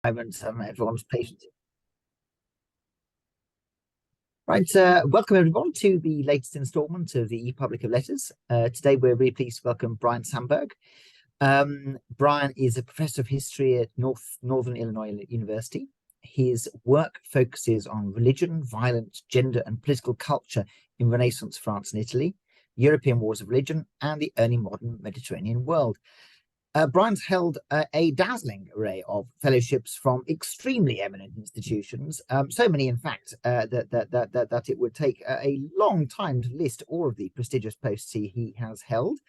Everyone's patience. Right, welcome everyone to the latest instalment of the ePublic of Letters. Today we're really pleased to welcome Brian Sandberg. Brian is a professor of history at Northern Illinois University. His work focuses on religion, violence, gender, and political culture in Renaissance France and Italy, European wars of religion, and the early modern Mediterranean world. Brian's held a dazzling array of fellowships from extremely eminent institutions, so many, in fact, that it would take a long time to list all of the prestigious posts he has held.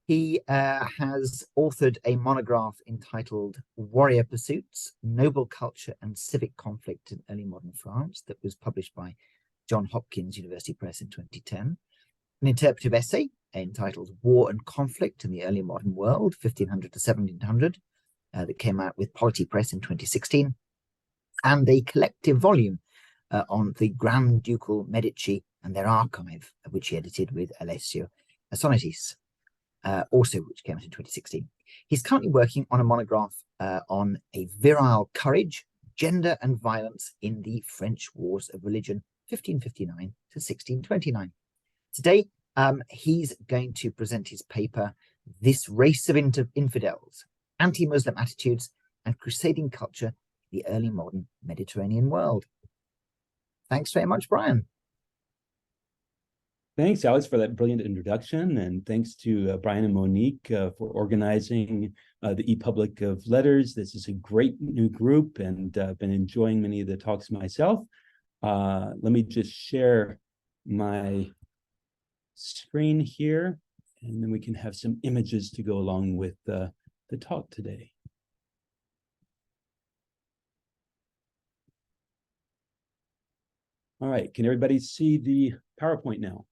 He has authored a monograph entitled Warrior Pursuits, Noble Culture and Civic Conflict in Early Modern France that was published by Johns Hopkins University Press in 2010. An interpretive essay entitled War and Conflict in the Early Modern World, 1500 to 1700, that came out with Polity Press in 2016, and a collective volume on the Grand Ducal Medici and their archive, which he edited with Alessio Assonitis, also which came out in 2016. He's currently working on a monograph on a virile courage, gender and violence in the French Wars of Religion, 1559 to 1629. Today, he's going to present his paper, This Race of Infidels, Anti-Muslim Attitudes and Crusading Culture in the Early Modern Mediterranean World. Thanks very much, Brian. Thanks, Alex, for that brilliant introduction, and thanks to Brian and Monique for organizing the ePublic of Letters. This is a great new group, and I've been enjoying many of the talks myself. Let me just share my screen here, and then we can have some images to go along with the talk today. All right, can everybody see the PowerPoint now?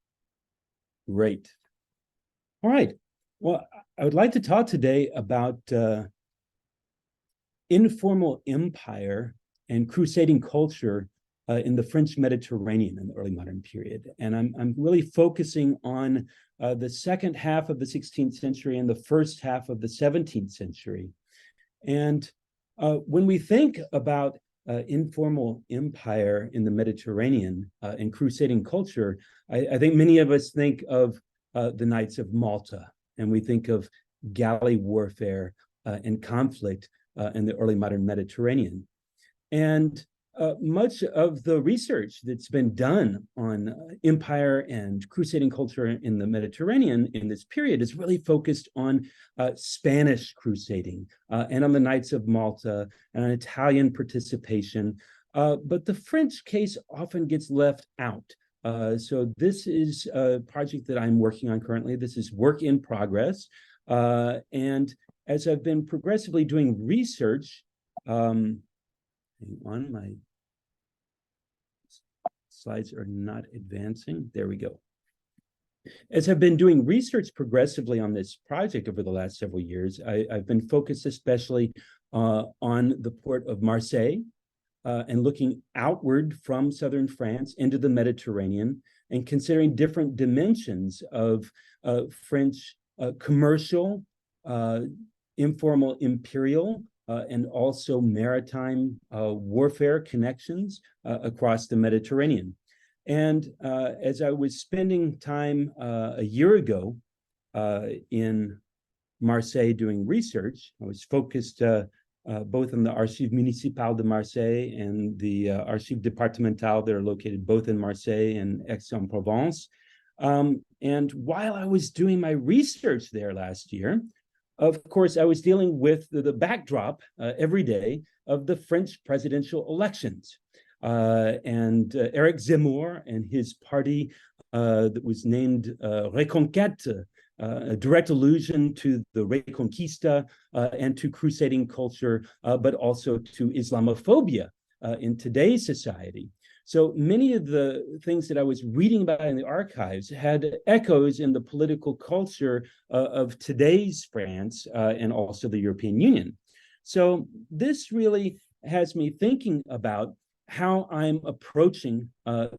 Great. All right, well, I would like to talk today about informal empire and crusading culture in the French Mediterranean in the early modern period. And I'm really focusing on the second half of the 16th century and the first half of the 17th century. And when we think about informal empire in the Mediterranean and crusading culture, I think many of us think of the Knights of Malta, and we think of galley warfare and conflict in the early modern Mediterranean. And much of the research that's been done on empire and crusading culture in the Mediterranean in this period is really focused on Spanish crusading and on the Knights of Malta and on Italian participation. But the French case often gets left out. So this is a project that I'm working on currently. This is work in progress. And as I've been progressively doing research, hang on, my slides are not advancing. There we go. As I've been doing research progressively on this project over the last several years, I've been focused especially on the port of Marseille and looking outward from southern France into the Mediterranean and considering different dimensions of French commercial, informal imperial, and also maritime warfare connections across the Mediterranean. And as I was spending time a year ago in Marseille doing research, I was focused both on the Archives Municipales de Marseille and the Archives Départementales that are located both in Marseille and Aix-en-Provence. And while I was doing my research there last year, of course, I was dealing with the backdrop every day of the French presidential elections. And Eric Zemmour and his party that was named Reconquête, a direct allusion to the Reconquista and to crusading culture, but also to Islamophobia in today's society. So many of the things that I was reading about in the archives had echoes in the political culture of today's France and also the European Union. So this really has me thinking about how I'm approaching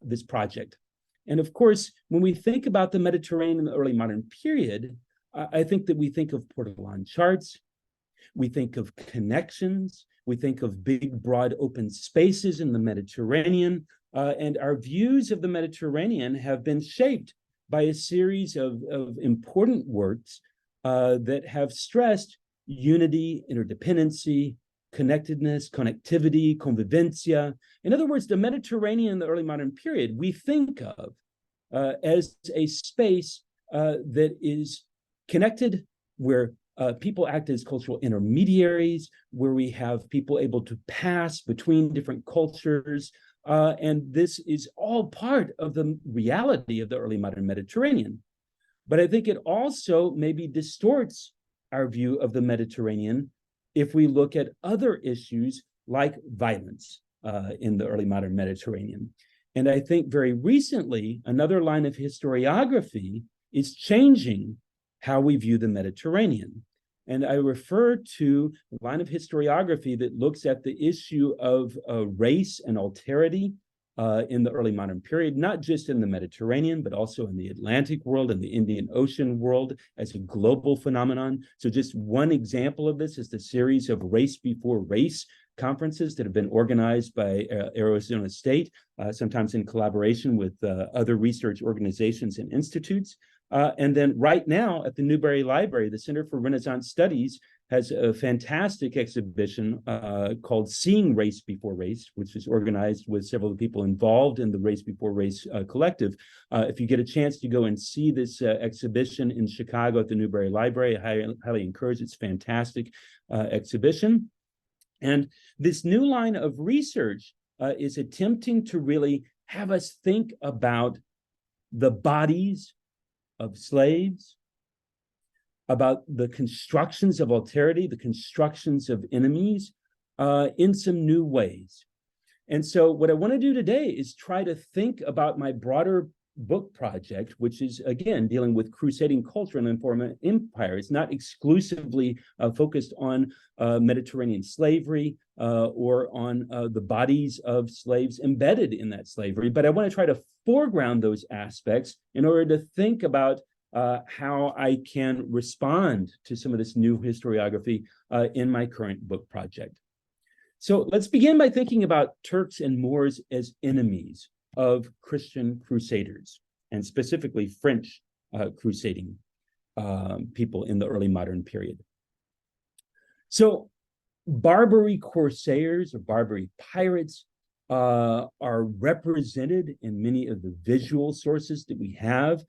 this project. And of course, when we think about the Mediterranean in the early modern period, I think that we think of Portolan charts, We think of connections. We think of big, broad, open spaces in the Mediterranean. And our views of the Mediterranean have been shaped by a series of important works that have stressed unity, interdependency, connectedness, connectivity, convivencia. In other words, the Mediterranean in the early modern period, we think of as a space that is connected, where people act as cultural intermediaries, where we have people able to pass between different cultures. And this is all part of the reality of the early modern Mediterranean. But I think it also maybe distorts our view of the Mediterranean if we look at other issues like violence in the early modern Mediterranean. And I think very recently, another line of historiography is changing how we view the Mediterranean. And I refer to a line of historiography that looks at the issue of race and alterity in the early modern period, not just in the Mediterranean, but also in the Atlantic world and the Indian Ocean world as a global phenomenon. So just one example of this is the series of Race Before Race conferences that have been organized by Arizona State, sometimes in collaboration with other research organizations and institutes. And then right now at the Newberry Library, the Center for Renaissance Studies has a fantastic exhibition called Seeing Race Before Race, which is organized with several of the people involved in the Race Before Race collective. If you get a chance to go and see this exhibition in Chicago at the Newberry Library, I highly encourage it. It's a fantastic exhibition. And this new line of research is attempting to really have us think about the bodies of slaves, about the constructions of alterity, the constructions of enemies in some new ways. And so what I want to do today is try to think about my broader book project, which is, again, dealing with crusading culture and informal empire. It's not exclusively focused on Mediterranean slavery or on the bodies of slaves embedded in that slavery, but I want to try to foreground those aspects in order to think about how I can respond to some of this new historiography in my current book project. So let's begin by thinking about Turks and Moors as enemies of Christian crusaders, and specifically French crusading people in the early modern period. So Barbary corsairs or Barbary pirates are represented in many of the visual sources that we have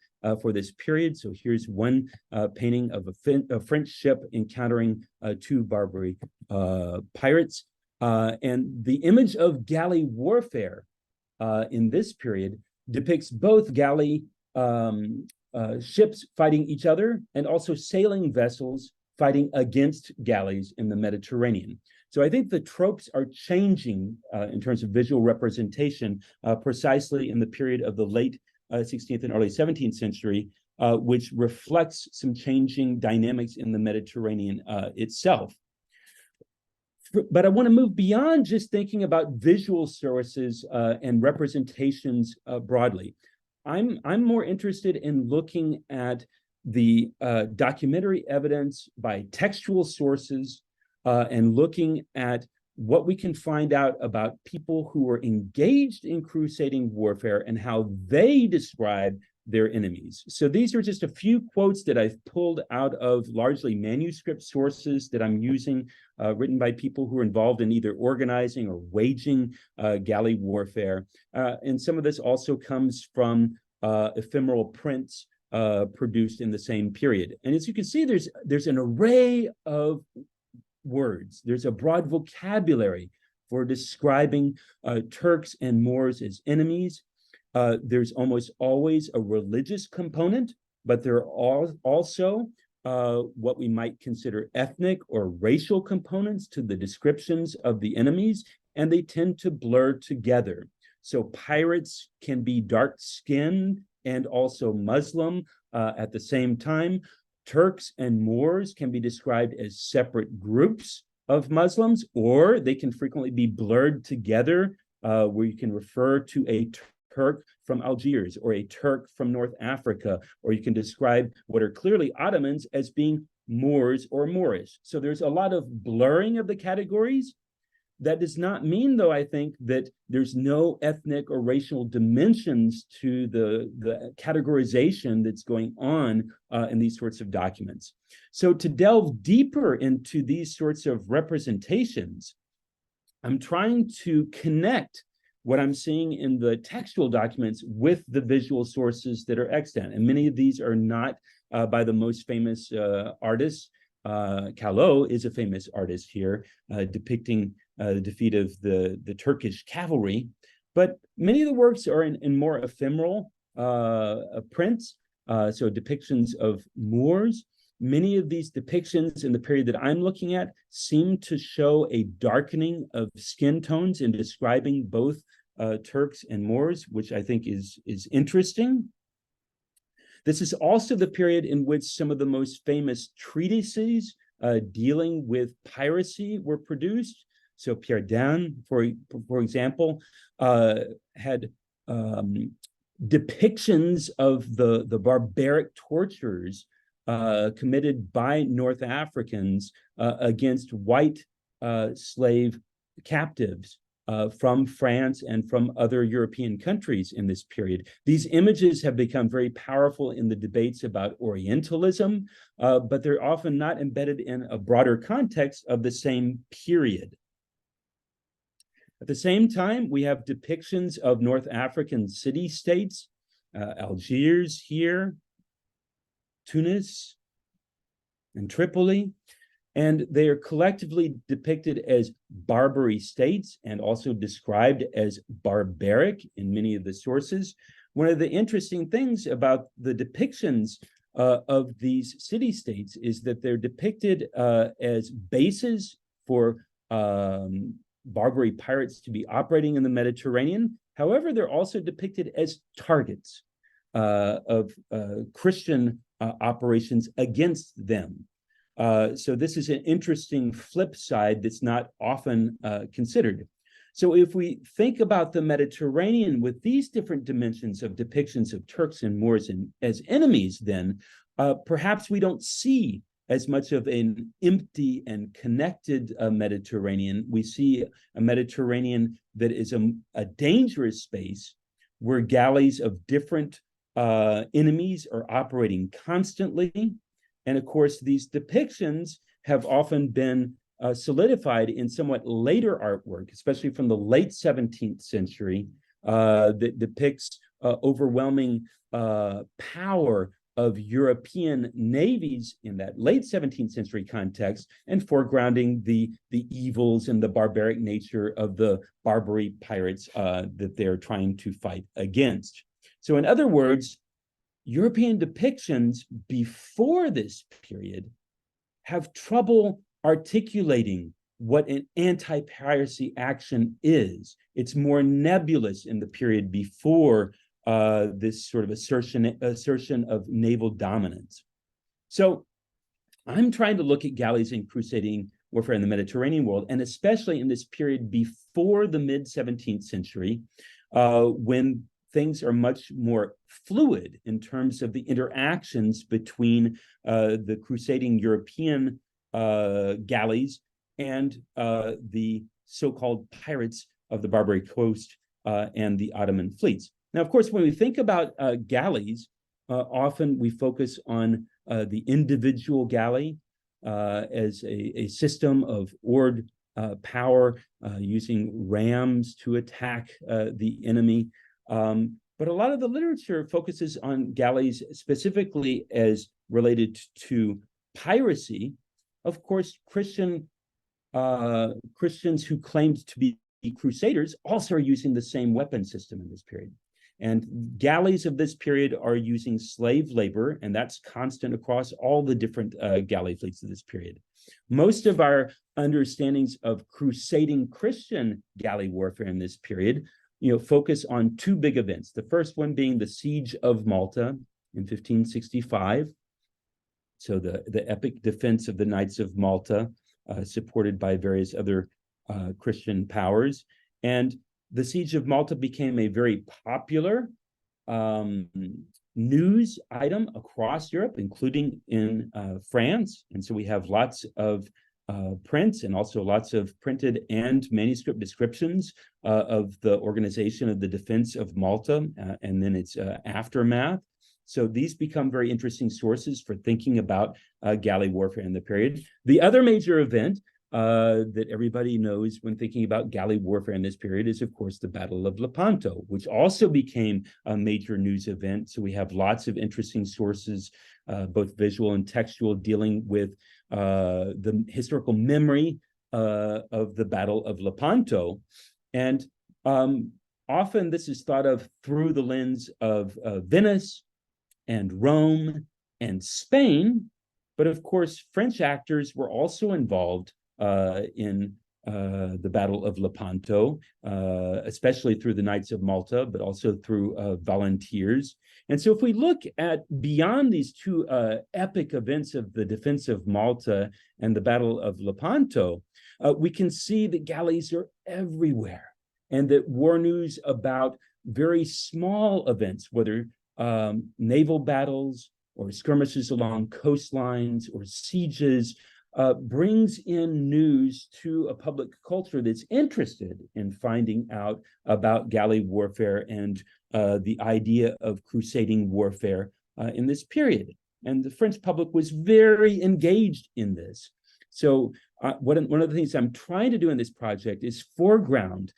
for this period. So here's one painting of a French ship encountering two Barbary pirates. And the image of galley warfare in this period depicts both galley ships fighting each other and also sailing vessels fighting against galleys in the Mediterranean. So I think the tropes are changing in terms of visual representation precisely in the period of the late 16th and early 17th century, which reflects some changing dynamics in the Mediterranean itself. But I want to move beyond just thinking about visual sources and representations broadly. I'm more interested in looking at the documentary evidence by textual sources and looking at what we can find out about people who were engaged in crusading warfare and how they describe their enemies. So these are just a few quotes that I've pulled out of largely manuscript sources that I'm using, written by people who are involved in either organizing or waging galley warfare. And some of this also comes from ephemeral prints produced in the same period. And as you can see, there's an array of words. There's a broad vocabulary for describing Turks and Moors as enemies. There's almost always a religious component, but there are also what we might consider ethnic or racial components to the descriptions of the enemies, and they tend to blur together. So pirates can be dark-skinned and also Muslim at the same time. Turks and Moors can be described as separate groups of Muslims, or they can frequently be blurred together, where you can refer to a Turk from Algiers or a Turk from North Africa, or you can describe what are clearly Ottomans as being Moors, or Moorish. So there's a lot of blurring of the categories. That does not mean, though, I think, that there's no ethnic or racial dimensions to the categorization that's going on in these sorts of documents. So to delve deeper into these sorts of representations, I'm trying to connect what I'm seeing in the textual documents with the visual sources that are extant. And many of these are not by the most famous artists. Callot is a famous artist here, depicting the defeat of the Turkish cavalry. But many of the works are in more ephemeral prints, so depictions of Moors. Many of these depictions in the period that I'm looking at seem to show a darkening of skin tones in describing both Turks and Moors, which I think is interesting. This is also the period in which some of the most famous treatises dealing with piracy were produced. So Pierre Dain, for example, had depictions of the barbaric tortures committed by North Africans against white slave captives from France and from other European countries in this period. These images have become very powerful in the debates about Orientalism, but they're often not embedded in a broader context of the same period. At the same time, we have depictions of North African city-states, Algiers here, Tunis, and Tripoli. And they are collectively depicted as Barbary states and also described as barbaric in many of the sources. One of the interesting things about the depictions of these city-states is that they're depicted as bases for Barbary pirates to be operating in the Mediterranean. However, they're also depicted as targets of Christian operations against them. So this is an interesting flip side that's not often considered. So if we think about the Mediterranean with these different dimensions of depictions of Turks and Moors as enemies, then perhaps we don't see as much of an empty and connected Mediterranean. We see a Mediterranean that is a dangerous space where galleys of different enemies are operating constantly. And of course, these depictions have often been solidified in somewhat later artwork, especially from the late 17th century, that depicts overwhelming power of European navies in that late 17th century context, and foregrounding the evils and the barbaric nature of the Barbary pirates that they're trying to fight against. So in other words, European depictions before this period have trouble articulating what an anti-piracy action is. It's more nebulous in the period before this sort of assertion of naval dominance. So I'm trying to look at galleys in crusading warfare in the Mediterranean world, and especially in this period before the mid-17th century, when things are much more fluid in terms of the interactions between the crusading European galleys and the so-called pirates of the Barbary coast and the Ottoman fleets. Now, of course, when we think about galleys, often we focus on the individual galley as a system of oared power using rams to attack the enemy. But a lot of the literature focuses on galleys specifically as related to piracy. Of course, Christians who claimed to be crusaders also are using the same weapon system in this period. And galleys of this period are using slave labor, and that's constant across all the different galley fleets of this period. Most of our understandings of crusading Christian galley warfare in this period, focus on two big events. The first one being the Siege of Malta in 1565. So the epic defense of the Knights of Malta, supported by various other Christian powers. And the Siege of Malta became a very popular news item across Europe, including in France. And so we have lots of prints and also lots of printed and manuscript descriptions of the organization of the defense of Malta and then its aftermath. So these become very interesting sources for thinking about galley warfare in the period. The other major event that everybody knows when thinking about galley warfare in this period is, of course, the Battle of Lepanto, which also became a major news event. So we have lots of interesting sources, both visual and textual, dealing with the historical memory of the Battle of Lepanto. And often this is thought of through the lens of Venice and Rome and Spain. But of course, French actors were also involved in the Battle of Lepanto, especially through the Knights of Malta, but also through volunteers. And so if we look at beyond these two epic events of the defense of Malta and the Battle of Lepanto, we can see that galleys are everywhere, and that war news about very small events, whether naval battles or skirmishes along coastlines or sieges, brings in news to a public culture that's interested in finding out about galley warfare and the idea of crusading warfare in this period. And the French public was very engaged in this. So one of the things I'm trying to do in this project is foreground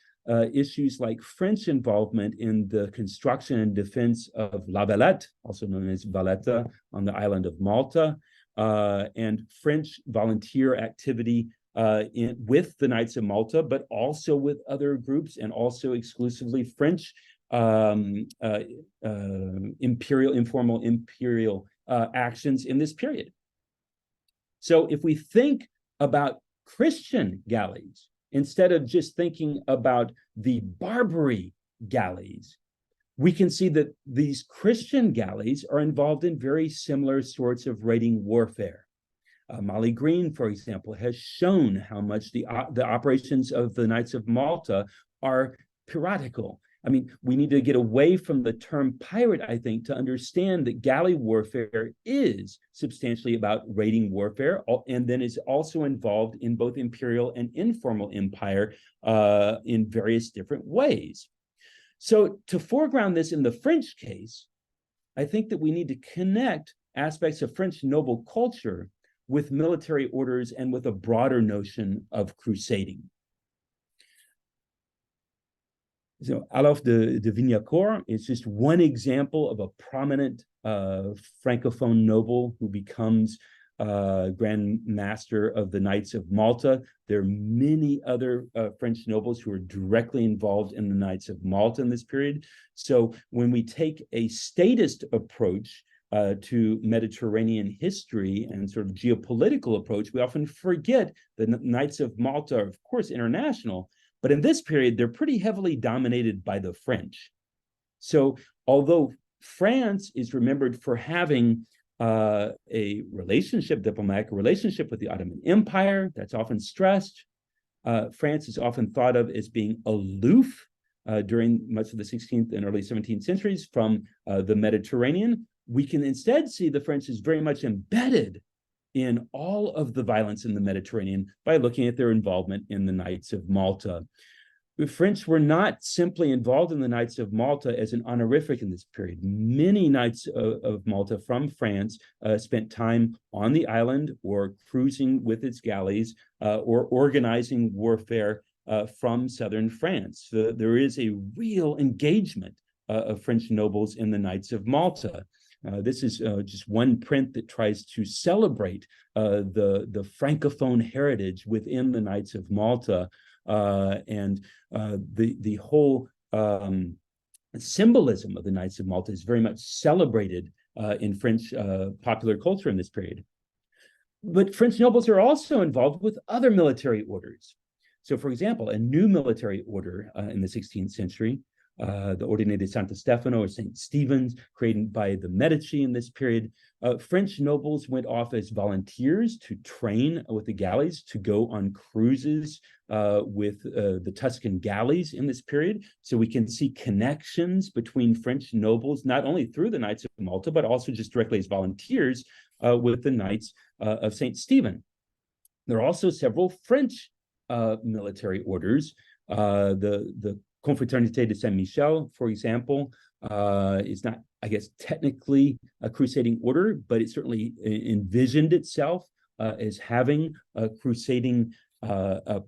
issues like French involvement in the construction and defense of La Valette, also known as Valletta, on the island of Malta, and French volunteer activity with the Knights of Malta, but also with other groups, and also exclusively French informal imperial actions in this period. So if we think about Christian galleys, instead of just thinking about the Barbary galleys, we can see that these Christian galleys are involved in very similar sorts of raiding warfare. Molly Green, for example, has shown how much the operations of the Knights of Malta are piratical. I mean, we need to get away from the term pirate, I think, to understand that galley warfare is substantially about raiding warfare, and then is also involved in both imperial and informal empire in various different ways. So to foreground this in the French case, I think that we need to connect aspects of French noble culture with military orders and with a broader notion of crusading. So Adolphe de Vignacourt is just one example of a prominent Francophone noble who becomes Grand Master of the Knights of Malta. There are many other French nobles who are directly involved in the Knights of Malta in this period. So when we take a statist approach to Mediterranean history and sort of geopolitical approach, we often forget the Knights of Malta are, of course, international, but in this period, they're pretty heavily dominated by the French. So although France is remembered for having a diplomatic relationship with the Ottoman Empire, that's often stressed, France is often thought of as being aloof during much of the 16th and early 17th centuries from the Mediterranean. We can instead see the French as very much embedded in all of the violence in the Mediterranean by looking at their involvement in the Knights of Malta. The French were not simply involved in the Knights of Malta as an honorific in this period. Many Knights of Malta from France spent time on the island or cruising with its galleys or organizing warfare from southern France. So there is a real engagement of French nobles in the Knights of Malta. This is just one print that tries to celebrate the Francophone heritage within the Knights of Malta, and the whole symbolism of the Knights of Malta is very much celebrated in French popular culture in this period. But French nobles are also involved with other military orders. So, for example, a new military order in the 16th century the Ordine de Santo Stefano or St. Stephen's, created by the Medici in this period. French nobles went off as volunteers to train with the galleys, to go on cruises with the Tuscan galleys in this period. So we can see connections between French nobles, not only through the Knights of Malta, but also just directly as volunteers with the Knights of St. Stephen. There are also several French military orders. The Confraternité de Saint-Michel, for example, is not, I guess, technically a crusading order, but it certainly envisioned itself as having a crusading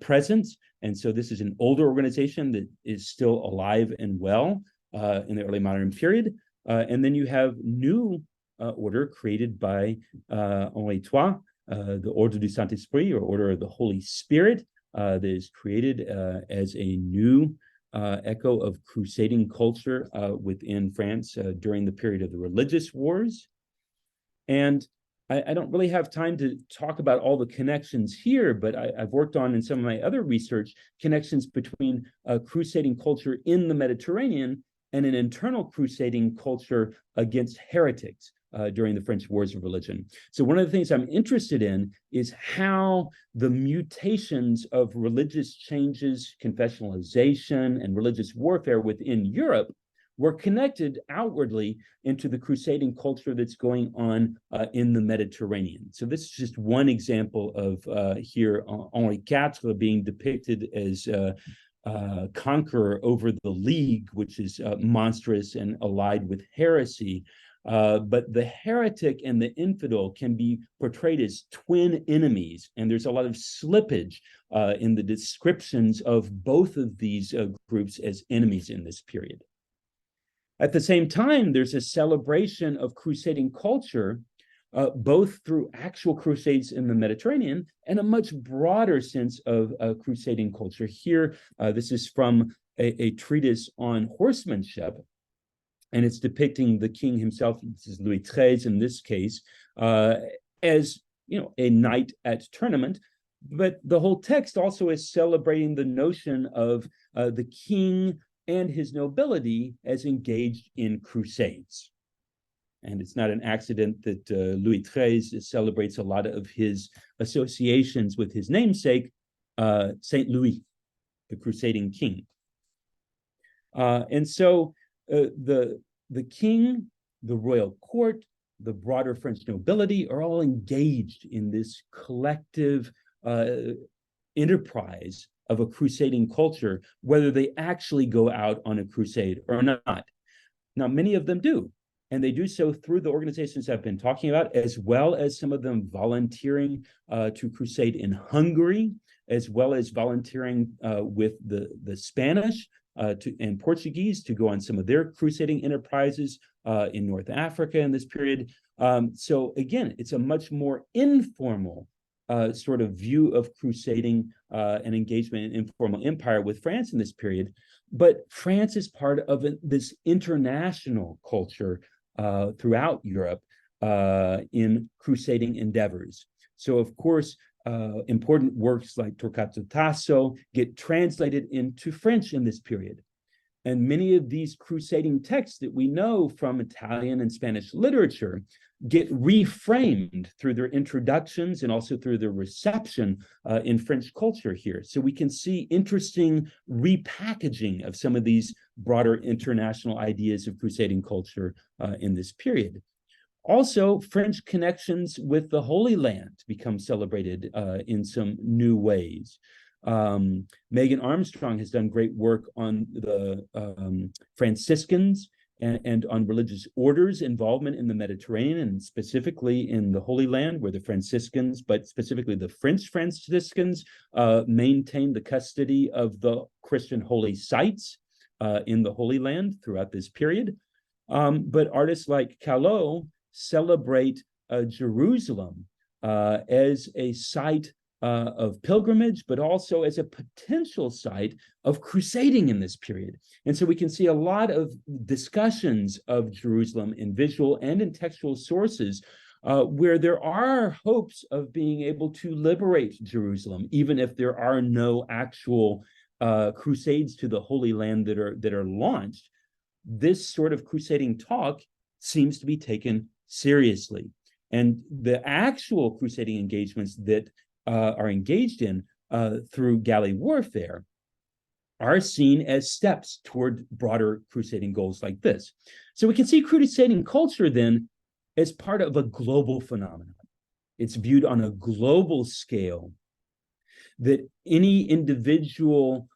presence. And so this is an older organization that is still alive and well in the early modern period. And then you have new order created by Henri III, the Ordre du Saint-Esprit, or Order of the Holy Spirit, that is created as a new echo of crusading culture within France during the period of the religious wars. And I don't really have time to talk about all the connections here, but I've worked on in some of my other research connections between crusading culture in the Mediterranean and an internal crusading culture against heretics during the French Wars of Religion. So one of the things I'm interested in is how the mutations of religious changes, confessionalization, and religious warfare within Europe were connected outwardly into the crusading culture that's going on in the Mediterranean. So this is just one example of here Henri IV being depicted as conqueror over the League, which is monstrous and allied with heresy. But the heretic and the infidel can be portrayed as twin enemies, and there's a lot of slippage in the descriptions of both of these groups as enemies in this period. At the same time, there's a celebration of crusading culture, both through actual crusades in the Mediterranean and a much broader sense of crusading culture. Here, this is from a treatise on horsemanship, and it's depicting the king himself, this is Louis XIII in this case, as a knight at tournament. But the whole text also is celebrating the notion of the king and his nobility as engaged in crusades. And it's not an accident that Louis XIII celebrates a lot of his associations with his namesake, Saint Louis, the crusading king. And so the king, the royal court, the broader French nobility are all engaged in this collective enterprise of a crusading culture, whether they actually go out on a crusade or not. Now, many of them do, and they do so through the organizations I've been talking about, as well as some of them volunteering to crusade in Hungary, as well as volunteering with the Spanish and Portuguese to go on some of their crusading enterprises in North Africa in this period. So again, it's a much more informal sort of view of crusading and engagement in informal empire with France in this period. But France is part of this international culture throughout Europe in crusading endeavors. So of course, important works like Torquato Tasso get translated into French in this period. And many of these crusading texts that we know from Italian and Spanish literature get reframed through their introductions and also through their reception in French culture here. So we can see interesting repackaging of some of these broader international ideas of crusading culture in this period. Also, French connections with the Holy Land become celebrated in some new ways. Megan Armstrong has done great work on the Franciscans and on religious orders' involvement in the Mediterranean, and specifically in the Holy Land, where the Franciscans, but specifically the French Franciscans, maintained the custody of the Christian holy sites in the Holy Land throughout this period. But artists like Callot celebrate Jerusalem as a site of pilgrimage, but also as a potential site of crusading in this period. And so we can see a lot of discussions of Jerusalem in visual and in textual sources where there are hopes of being able to liberate Jerusalem, even if there are no actual crusades to the Holy Land that are launched, this sort of crusading talk seems to be taken seriously. And the actual crusading engagements that are engaged in through galley warfare are seen as steps toward broader crusading goals like this. So we can see crusading culture then as part of a global phenomenon. It's viewed on a global scale, that any individual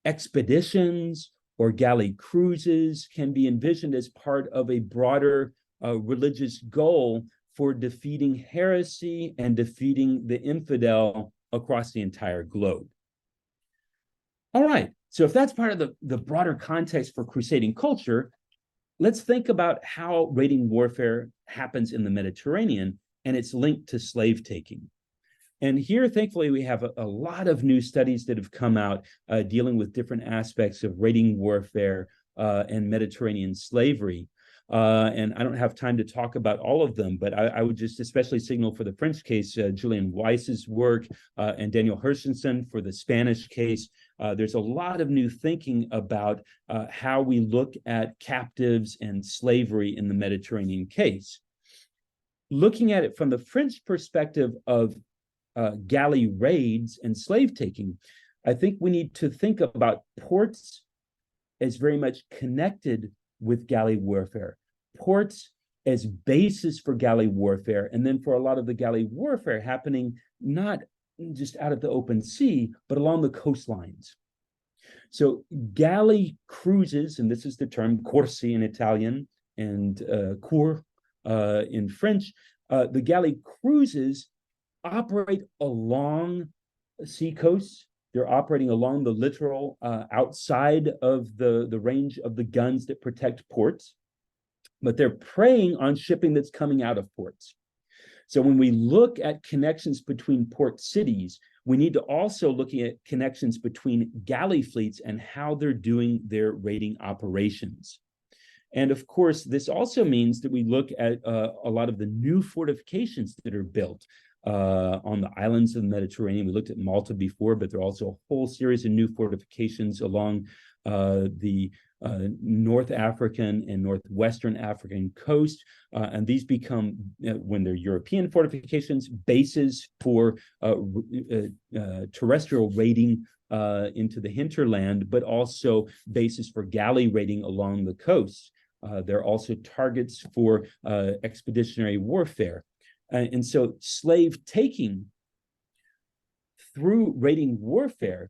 expeditions or galley cruises can be envisioned as part of a broader religious goal for defeating heresy and defeating the infidel across the entire globe. All right, so if that's part of the broader context for crusading culture, let's think about how raiding warfare happens in the Mediterranean and its linked to slave taking. And here, thankfully, we have a lot of new studies that have come out dealing with different aspects of raiding warfare and Mediterranean slavery. And I don't have time to talk about all of them, but I would just especially signal for the French case, Julian Weiss's work and Daniel Hershenson for the Spanish case. There's a lot of new thinking about how we look at captives and slavery in the Mediterranean case. Looking at it from the French perspective of galley raids and slave taking, I think we need to think about ports as very much connected with galley warfare, ports as basis for galley warfare, and then for a lot of the galley warfare happening not just out of the open sea, but along the coastlines. So galley cruises, and this is the term corsi in Italian and cour in French, the galley cruises operate along sea coasts. They're operating along the littoral outside of the range of the guns that protect ports, but they're preying on shipping that's coming out of ports. So when we look at connections between port cities, we need to also look at connections between galley fleets and how they're doing their raiding operations. And of course, this also means that we look at a lot of the new fortifications that are built on the islands of the Mediterranean. We looked at Malta before, but there are also a whole series of new fortifications along the North African and Northwestern African coast. And these become, when they're European fortifications, bases for terrestrial raiding into the hinterland, but also bases for galley raiding along the coast. They're also targets for expeditionary warfare. And so slave taking through raiding warfare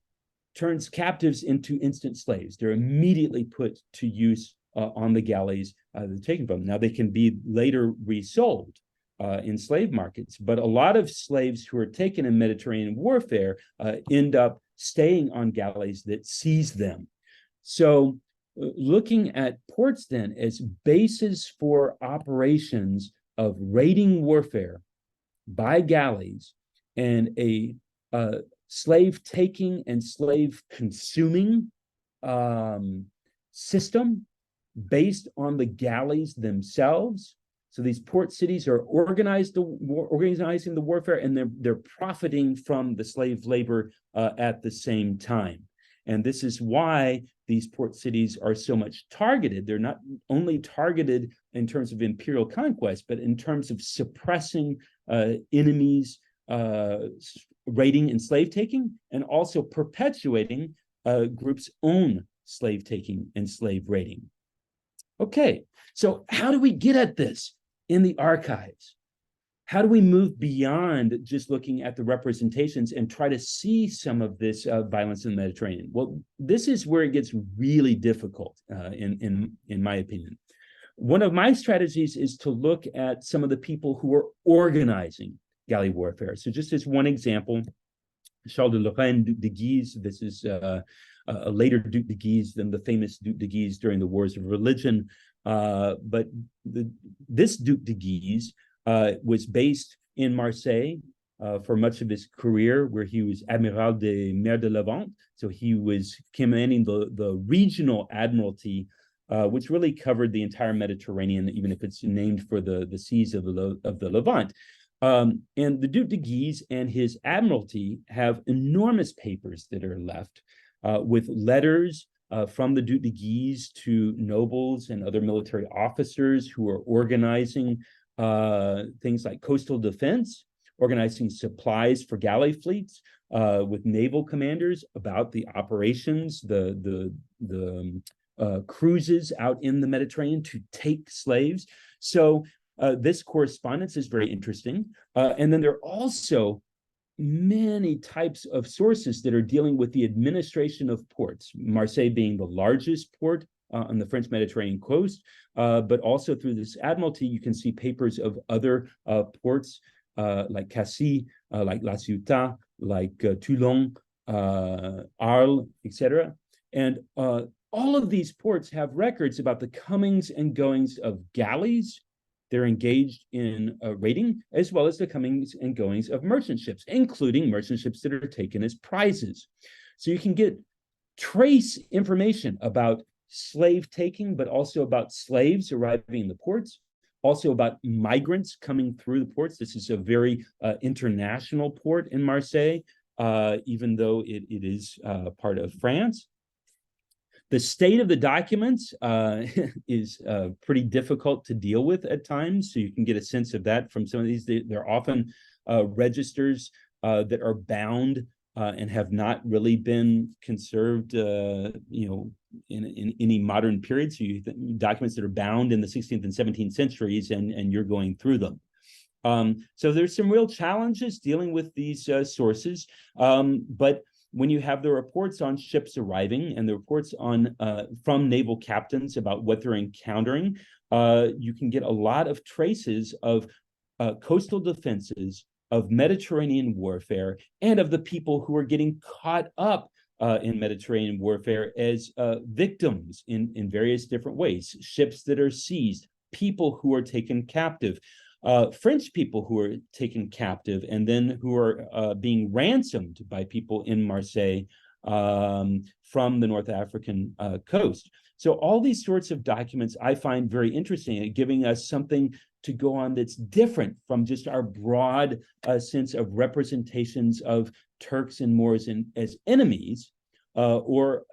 turns captives into instant slaves. They're immediately put to use on the galleys they're taken from. Now, they can be later resold in slave markets, but a lot of slaves who are taken in Mediterranean warfare end up staying on galleys that seize them. So looking at ports then as bases for operations of raiding warfare by galleys and a slave taking and slave consuming system based on the galleys themselves. So these port cities are organizing the warfare, and they're profiting from the slave labor at the same time. And this is why these port cities are so much targeted. They're not only targeted in terms of imperial conquest, but in terms of suppressing enemies, raiding and slave taking, and also perpetuating groups' own slave taking and slave raiding. Okay, so how do we get at this in the archives? How do we move beyond just looking at the representations and try to see some of this violence in the Mediterranean? Well, this is where it gets really difficult, in my opinion. One of my strategies is to look at some of the people who are organizing galley warfare. So just as one example, Charles de Lorraine, Duc de Guise, this is a later Duc de Guise than the famous Duc de Guise during the Wars of Religion. But this Duc de Guise was based in Marseille for much of his career, where he was Amiral des Mers de Levant. So he was commanding the regional admiralty, which really covered the entire Mediterranean, even if it's named for the seas of the Levant. And the Duc de Guise and his admiralty have enormous papers that are left with letters from the Duc de Guise to nobles and other military officers who are organizing things like coastal defense, organizing supplies for galley fleets, with naval commanders about the operations, the cruises out in the Mediterranean to take slaves. So this correspondence is very interesting. And then there are also many types of sources that are dealing with the administration of ports, Marseille being the largest port on the French Mediterranean coast, but also through this admiralty, you can see papers of other ports like Cassis, like La Ciotat, like Toulon, Arles, etc. And all of these ports have records about the comings and goings of galleys. They're engaged in raiding, as well as the comings and goings of merchant ships, including merchant ships that are taken as prizes. So you can get trace information about slave taking, but also about slaves arriving in the ports, also about migrants coming through the ports. This is a very international port in Marseille, even though it is part of France. The state of the documents is pretty difficult to deal with at times, so you can get a sense of that from some of these. They're often registers that are bound and have not really been conserved, in any modern period. So documents that are bound in the 16th and 17th centuries, and you're going through them. So there's some real challenges dealing with these sources, but when you have the reports on ships arriving and the reports on from naval captains about what they're encountering, you can get a lot of traces of coastal defenses, of Mediterranean warfare, and of the people who are getting caught up in Mediterranean warfare as victims in various different ways. Ships that are seized, people who are taken captive, French people who are taken captive and then who are being ransomed by people in Marseille from the North African coast. So all these sorts of documents I find very interesting at giving us something to go on that's different from just our broad sense of representations of Turks and Moors as enemies, or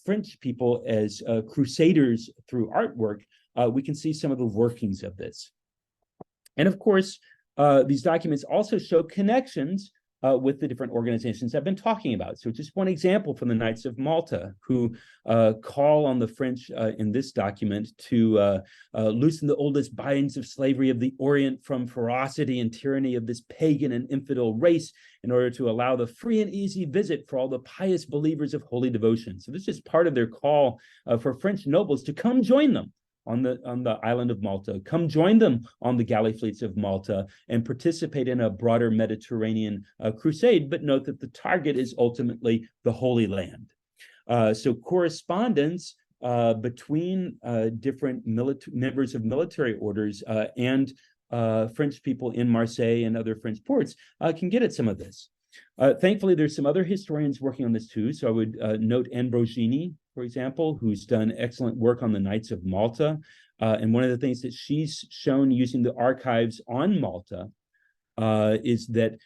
French people as crusaders through artwork. We can see some of the workings of this. And of course, these documents also show connections with the different organizations I've been talking about. So just one example from the Knights of Malta, who call on the French in this document to loosen the oldest binds of slavery of the Orient from ferocity and tyranny of this pagan and infidel race in order to allow the free and easy visit for all the pious believers of holy devotion. So this is part of their call for French nobles to come join them on the island of Malta, come join them on the galley fleets of Malta and participate in a broader Mediterranean crusade, but note that the target is ultimately the Holy Land. So correspondence between different members of military orders and French people in Marseille and other French ports can get at some of this. Thankfully, there's some other historians working on this too. So I would note Ambrosini, for example, who's done excellent work on the Knights of Malta. And one of the things that she's shown using the archives on Malta is that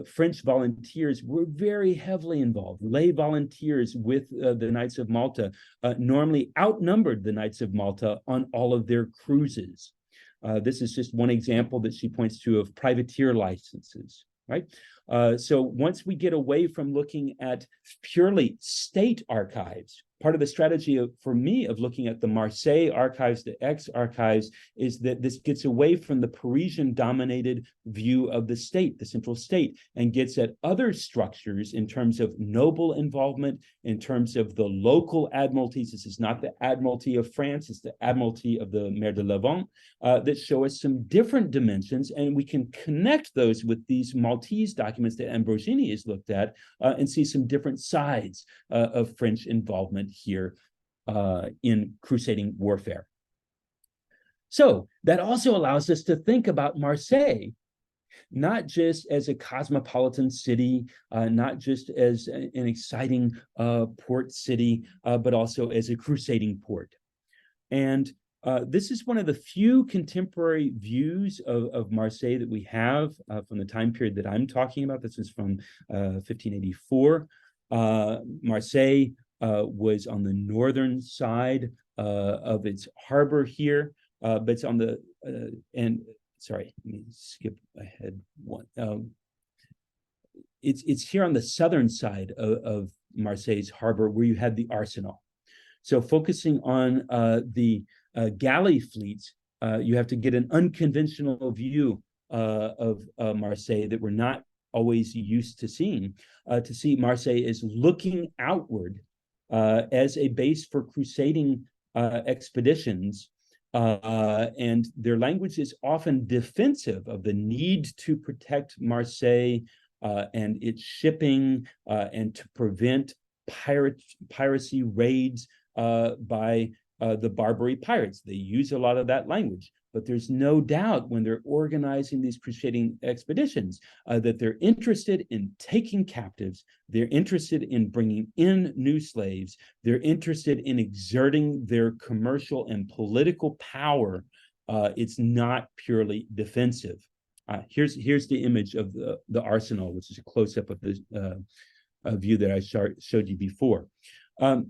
French volunteers were very heavily involved. Lay volunteers with the Knights of Malta normally outnumbered the Knights of Malta on all of their cruises. This is just one example that she points to of privateer licenses, right? So once we get away from looking at purely state archives, part of the strategy for me of looking at the Marseille archives, the Aix archives, is that this gets away from the Parisian-dominated view of the state, the central state, and gets at other structures in terms of noble involvement, in terms of the local admiralties. This is not the Admiralty of France, it's the Admiralty of the Mer de Levant, that show us some different dimensions, and we can connect those with these Maltese documents that Ambrosini has looked at and see some different sides of French involvement here in crusading warfare. So that also allows us to think about Marseille not just as a cosmopolitan city, not just as an exciting port city, but also as a crusading port. And This is one of the few contemporary views of Marseille that we have from the time period that I'm talking about. This is from 1584. Marseille was on the northern side of its harbor here, but it's on the, sorry, let me skip ahead one. It's here on the southern side of Marseille's harbor where you had the arsenal. So focusing on the galley fleets, you have to get an unconventional view of Marseille that we're not always used to seeing. To see Marseille as looking outward as a base for crusading expeditions, and their language is often defensive of the need to protect Marseille and its shipping and to prevent piracy raids by the Barbary pirates. They use a lot of that language, but there's no doubt when they're organizing these crusading expeditions that they're interested in taking captives, they're interested in bringing in new slaves, they're interested in exerting their commercial and political power. It's not purely defensive. Here's the image of the arsenal, which is a close-up of the view that I showed you before.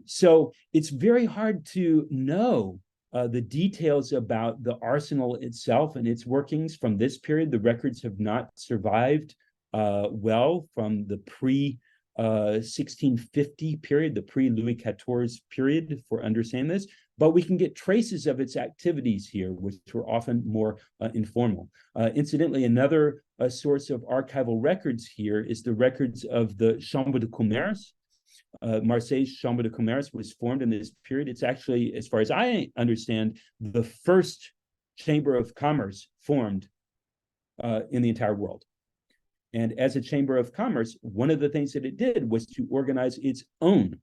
So it's very hard to know the details about the arsenal itself and its workings from this period. The records have not survived well from the pre-1650 period, the pre-Louis XIV period for understanding this, but we can get traces of its activities here, which were often more informal. Incidentally, another source of archival records here is the records of the Chambre de Commerce. Marseille's Chambre de Commerce was formed in this period. It's actually, as far as I understand, the first chamber of commerce formed in the entire world. And as a chamber of commerce, one of the things that it did was to organize its own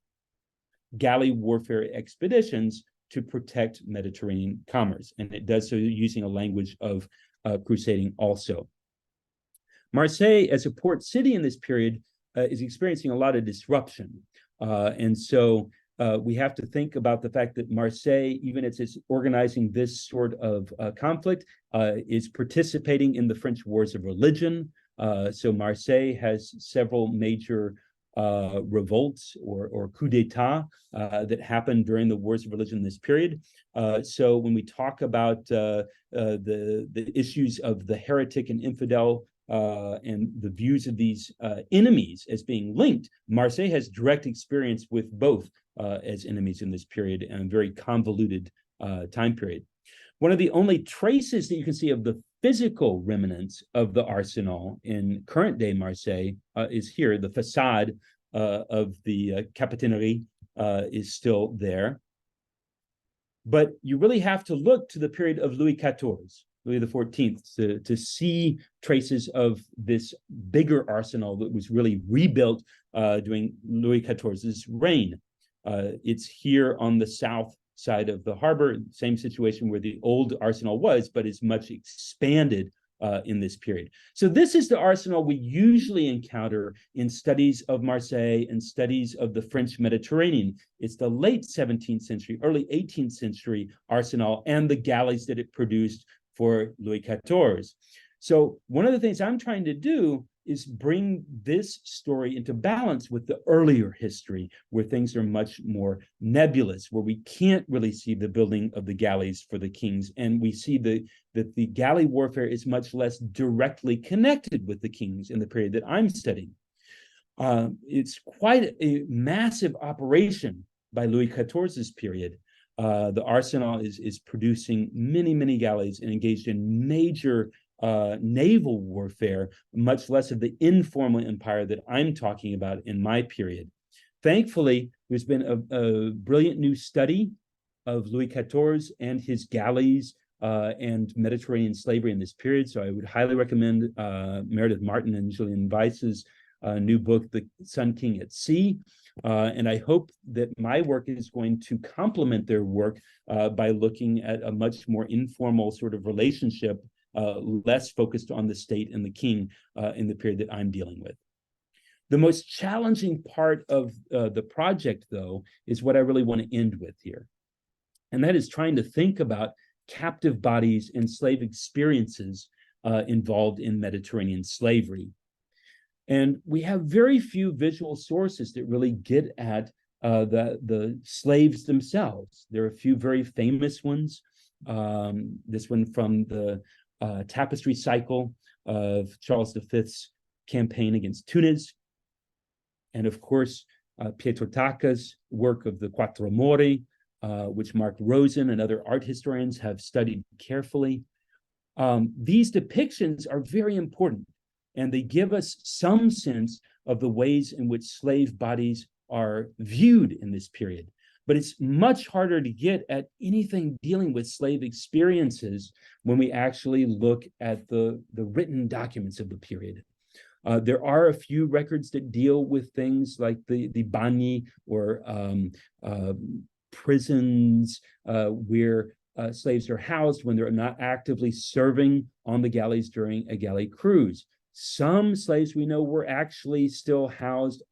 galley warfare expeditions to protect Mediterranean commerce. And it does so using a language of crusading also. Marseille, as a port city in this period, is experiencing a lot of disruption. And so we have to think about the fact that Marseille, even as it's organizing this sort of conflict, is participating in the French wars of religion. So Marseille has several major revolts or coups d'etat that happened during the wars of religion in this period. So when we talk about the issues of the heretic and infidel and the views of these enemies as being linked, Marseille has direct experience with both as enemies in this period and a very convoluted time period. One of the only traces that you can see of the physical remnants of the arsenal in current day Marseille is here. The facade of the Capitainerie is still there. But you really have to look to the period of Louis XIV. Louis XIV, to see traces of this bigger arsenal that was really rebuilt during Louis XIV's reign. It's here on the south side of the harbor, same situation where the old arsenal was, but is much expanded in this period. So this is the arsenal we usually encounter in studies of Marseille and studies of the French Mediterranean. It's the late 17th century, early 18th century arsenal and the galleys that it produced for Louis XIV. So one of the things I'm trying to do is bring this story into balance with the earlier history, where things are much more nebulous, where we can't really see the building of the galleys for the kings, and we see that the galley warfare is much less directly connected with the kings in the period that I'm studying. It's quite a massive operation by Louis XIV's period. The arsenal is producing many galleys and engaged in major naval warfare, much less of the informal empire that I'm talking about in my period. Thankfully, there's been a brilliant new study of Louis XIV and his galleys and Mediterranean slavery in this period. So I would highly recommend Meredith Martin and Julian Weiss's new book, The Sun King at Sea. And I hope that my work is going to complement their work by looking at a much more informal sort of relationship, less focused on the state and the king in the period that I'm dealing with. The most challenging part of the project, though, is what I really want to end with here. and that is trying to think about captive bodies and slave experiences involved in Mediterranean slavery. And we have very few visual sources that really get at the slaves themselves. There are a few very famous ones. This one from the tapestry cycle of Charles V's campaign against Tunis. And of course, Pietro Tacca's work of the Quattro Mori, which Mark Rosen and other art historians have studied carefully. These depictions are very important, and they give us some sense of the ways in which slave bodies are viewed in this period. But it's much harder to get at anything dealing with slave experiences when we actually look at the written documents of the period. There are a few records that deal with things like the bani, or prisons where slaves are housed when they're not actively serving on the galleys during a galley cruise. Some slaves we know were actually still housed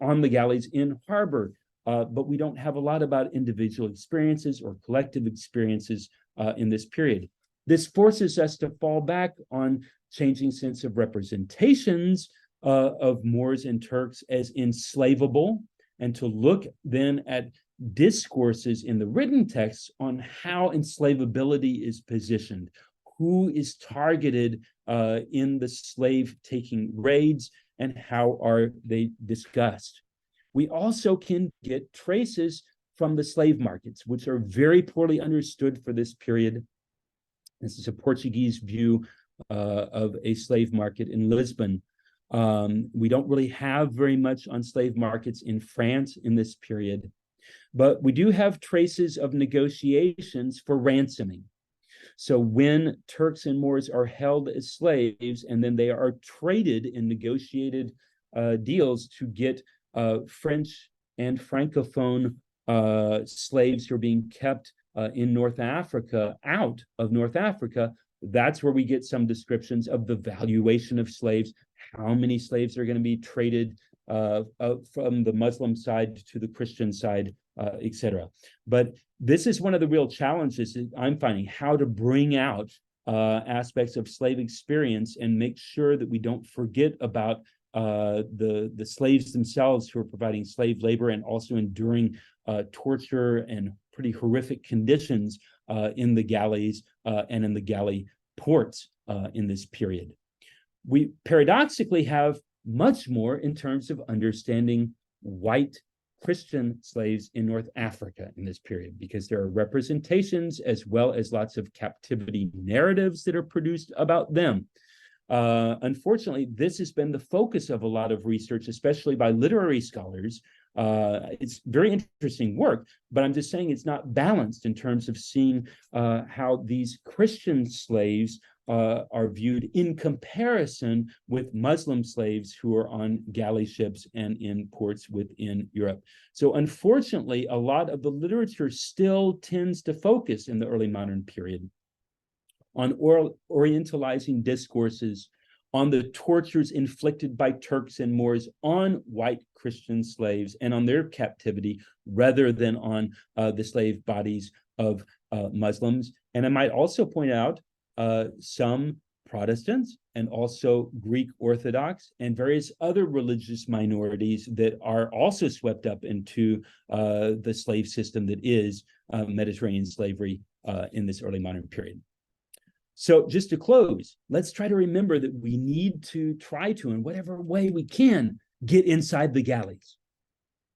on the galleys in harbor, but we don't have a lot about individual experiences or collective experiences in this period. This forces us to fall back on changing sense of representations of Moors and Turks as enslavable, and to look then at discourses in the written texts on how enslavability is positioned, who is targeted in the slave-taking raids, and how are they discussed. We also can get traces from the slave markets, which are very poorly understood for this period. This is a Portuguese view of a slave market in Lisbon. We don't really have very much on slave markets in France in this period, but we do have traces of negotiations for ransoming. So when Turks and Moors are held as slaves, and then they are traded in negotiated deals to get French and Francophone slaves who are being kept in North Africa out of North Africa, that's where we get some descriptions of the valuation of slaves, how many slaves are going to be traded from the Muslim side to the Christian side, etc. But this is one of the real challenges that I'm finding, how to bring out aspects of slave experience and make sure that we don't forget about the slaves themselves who are providing slave labor and also enduring torture and pretty horrific conditions in the galleys and in the galley ports in this period. We paradoxically have much more in terms of understanding white Christian slaves in North Africa in this period, because there are representations as well as lots of captivity narratives that are produced about them. Unfortunately, this has been the focus of a lot of research, especially by literary scholars. It's very interesting work, but I'm just saying it's not balanced in terms of seeing how these Christian slaves are viewed in comparison with Muslim slaves who are on galley ships and in ports within Europe. So unfortunately, a lot of the literature still tends to focus in the early modern period on orientalizing discourses, on the tortures inflicted by Turks and Moors on white Christian slaves and on their captivity, rather than on the slave bodies of Muslims. And I might also point out some Protestants and also Greek Orthodox and various other religious minorities that are also swept up into the slave system that is Mediterranean slavery in this early modern period. So just to close, let's try to remember that we need to try to, in whatever way we can, get inside the galleys.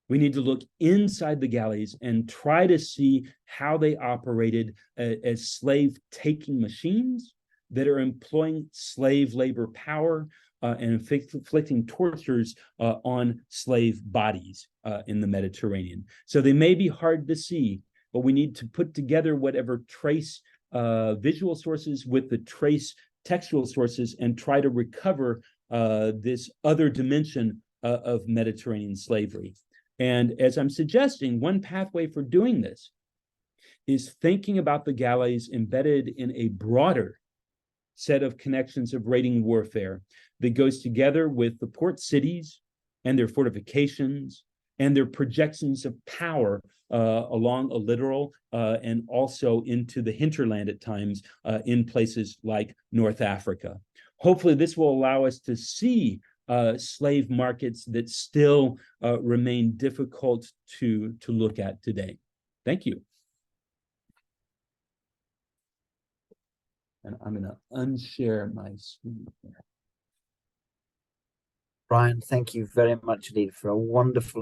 We need to look inside the galleys and try to see how they operated as slave-taking machines that are employing slave labor power and inflicting tortures on slave bodies in the Mediterranean. So they may be hard to see, but we need to put together whatever trace visual sources with the trace textual sources and try to recover this other dimension of Mediterranean slavery. And as I'm suggesting, one pathway for doing this is thinking about the galleys embedded in a broader set of connections of raiding warfare that goes together with the port cities and their fortifications and their projections of power along a littoral and also into the hinterland at times in places like North Africa. Hopefully, this will allow us to see slave markets that still remain difficult to look at today. Thank you. And I'm going to unshare my screen here. Brian, thank you very much indeed for a wonderful